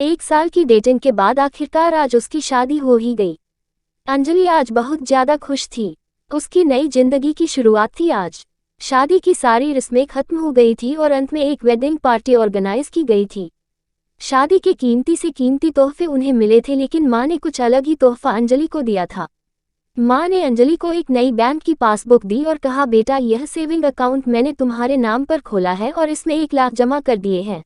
1 साल की डेटिंग के बाद आखिरकार आज उसकी शादी हो ही गई। अंजलि आज बहुत ज्यादा खुश थी। उसकी नई जिंदगी की शुरुआत थी आज। शादी की सारी रस्में खत्म हो गई थी और अंत में एक वेडिंग पार्टी ऑर्गेनाइज की गई थी। शादी के कीमती से कीमती तोहफे उन्हें मिले थे, लेकिन माँ ने कुछ अलग ही तोहफा अंजलि को दिया था। माँ ने अंजलि को एक नई बैंक की पासबुक दी और कहा, बेटा यह सेविंग अकाउंट मैंने तुम्हारे नाम पर खोला है और इसमें 1 लाख जमा कर दिए हैं।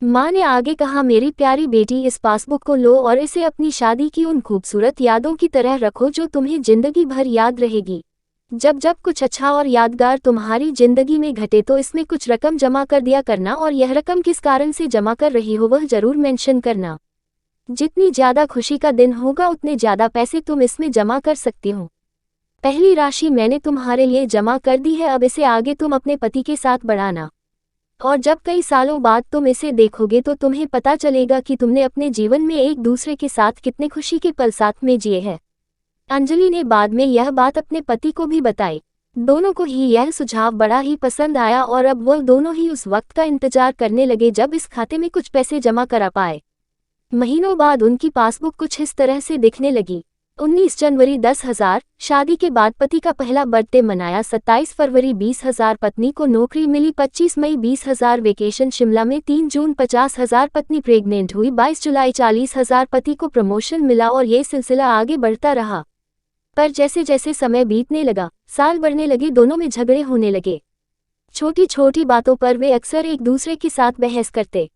माँ ने आगे कहा, मेरी प्यारी बेटी, इस पासबुक को लो और इसे अपनी शादी की उन खूबसूरत यादों की तरह रखो जो तुम्हें जिंदगी भर याद रहेगी। जब जब कुछ अच्छा और यादगार तुम्हारी जिंदगी में घटे तो इसमें कुछ रकम जमा कर दिया करना, और यह रकम किस कारण से जमा कर रही हो वह जरूर मेंशन करना। जितनी ज्यादा खुशी का दिन होगा उतने ज्यादा पैसे तुम इसमें जमा कर सकती हो। पहली राशि मैंने तुम्हारे लिए जमा कर दी है, अब इसे आगे तुम अपने पति के साथ बढ़ाना, और जब कई सालों बाद तुम इसे देखोगे तो तुम्हें पता चलेगा कि तुमने अपने जीवन में एक दूसरे के साथ कितने खुशी के पल साथ में जिए हैं। अंजलि ने बाद में यह बात अपने पति को भी बताई। दोनों को ही यह सुझाव बड़ा ही पसंद आया और अब वह दोनों ही उस वक्त का इंतजार करने लगे जब इस खाते में कुछ पैसे जमा करा पाए। महीनों बाद उनकी पासबुक कुछ इस तरह से दिखने लगी। 19 जनवरी 10,000 शादी के बाद पति का पहला बर्थडे मनाया। 27 फरवरी 20,000 पत्नी को नौकरी मिली। 25 मई 20,000 वेकेशन शिमला में। 3 जून 50,000 पत्नी प्रेग्नेंट हुई। 22 जुलाई 40,000 पति को प्रमोशन मिला और ये सिलसिला आगे बढ़ता रहा। पर जैसे जैसे समय बीतने लगा, साल बढ़ने लगे, दोनों में झगड़े होने लगे। छोटी छोटी बातों पर वे अक्सर एक दूसरे के साथ बहस करते,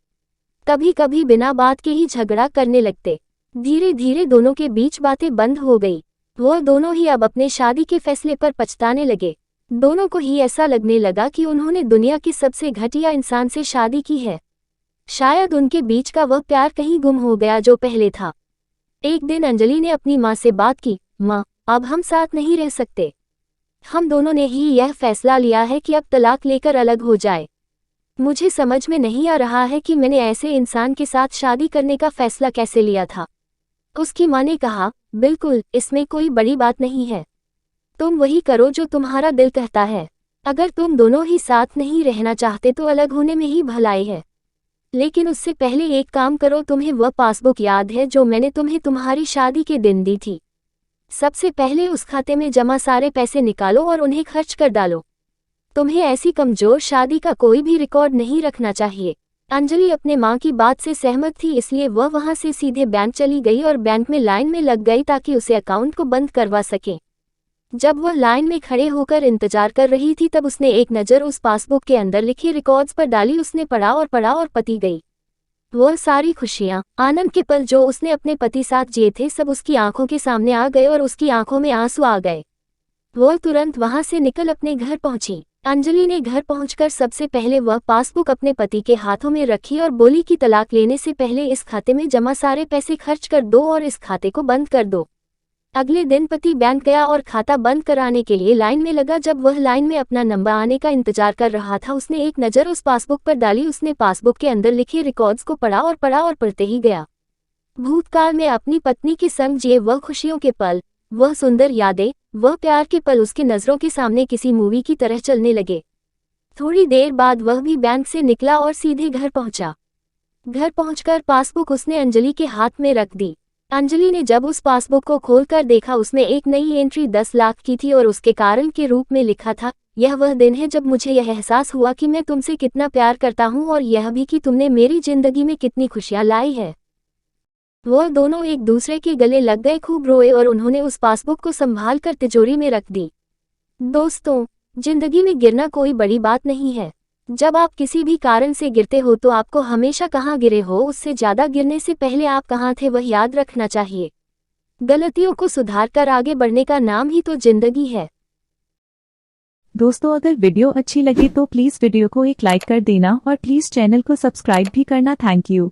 कभी कभी बिना बात के ही झगड़ा करने लगते। धीरे धीरे दोनों के बीच बातें बंद हो गई। वो दोनों ही अब अपने शादी के फैसले पर पछताने लगे। दोनों को ही ऐसा लगने लगा कि उन्होंने दुनिया के सबसे घटिया इंसान से शादी की है। शायद उनके बीच का वह प्यार कहीं गुम हो गया जो पहले था। एक दिन अंजलि ने अपनी माँ से बात की, माँ अब हम साथ नहीं रह सकते। हम दोनों ने ही यह फैसला लिया है कि अब तलाक लेकर अलग हो जाए। मुझे समझ में नहीं आ रहा है कि मैंने ऐसे इंसान के साथ शादी करने का फैसला कैसे लिया था। उसकी माँ ने कहा, बिल्कुल, इसमें कोई बड़ी बात नहीं है। तुम वही करो जो तुम्हारा दिल कहता है। अगर तुम दोनों ही साथ नहीं रहना चाहते तो अलग होने में ही भलाई है। लेकिन उससे पहले एक काम करो, तुम्हें वह पासबुक याद है जो मैंने तुम्हें तुम्हारी शादी के दिन दी थी? सबसे पहले उस खाते में जमा सारे पैसे निकालो और उन्हें खर्च कर डालो। तुम्हें ऐसी कमजोर शादी का कोई भी रिकॉर्ड नहीं रखना चाहिए। अंजलि अपने माँ की बात से सहमत थी, इसलिए वह वहां से सीधे बैंक चली गई और बैंक में लाइन में लग गई ताकि उसे अकाउंट को बंद करवा सके। जब वह लाइन में खड़े होकर इंतजार कर रही थी तब उसने एक नज़र उस पासबुक के अंदर लिखे रिकॉर्ड्स पर डाली। उसने पढ़ा और पति गई। वह सारी खुशियाँ, आनंद के पल जो उसने अपने पति साथ जिए थे, सब उसकी आंखों के सामने आ गए और उसकी आंखों में आंसू आ गए। वह तुरंत वहां से निकल अपने घर पहुंची। अंजलि ने घर पहुंचकर सबसे पहले वह पासबुक अपने पति के हाथों में रखी और बोली कि तलाक लेने से पहले इस खाते में जमा सारे पैसे खर्च कर दो और इस खाते को बंद कर दो। अगले दिन पति बैंक गया और खाता बंद कराने के लिए लाइन में लगा। जब वह लाइन में अपना नंबर आने का इंतजार कर रहा था, उसने एक नज़र उस पासबुक पर डाली। उसने पासबुक के अंदर लिखे रिकॉर्ड्स को पढ़ा और पढ़ते ही गया। भूतकाल में अपनी पत्नी के संग जिए वह खुशियों के पल, वह सुंदर यादें, वह प्यार के पल उसकी नज़रों के सामने किसी मूवी की तरह चलने लगे। थोड़ी देर बाद वह भी बैंक से निकला और सीधे घर पहुंचा। घर पहुंचकर पासबुक उसने अंजलि के हाथ में रख दी। अंजलि ने जब उस पासबुक को खोलकर देखा, उसमें एक नई एंट्री 10 लाख की थी और उसके कारण के रूप में लिखा था, यह वह दिन है जब मुझे यह एहसास हुआ कि मैं तुमसे कितना प्यार करता हूं और यह भी कि तुमने मेरी जिंदगी में कितनी खुशियां लाई है। वह दोनों एक दूसरे के गले लग गए, खूब रोए और उन्होंने उस पासबुक को संभाल कर तिजोरी में रख दी। दोस्तों, जिंदगी में गिरना कोई बड़ी बात नहीं है। जब आप किसी भी कारण से गिरते हो तो आपको हमेशा कहाँ गिरे हो उससे ज्यादा गिरने से पहले आप कहाँ थे वह याद रखना चाहिए। गलतियों को सुधार कर आगे बढ़ने का नाम ही तो जिंदगी है। दोस्तों, अगर वीडियो अच्छी लगी तो प्लीज वीडियो को एक लाइक कर देना और प्लीज चैनल को सब्सक्राइब भी करना। Thank you.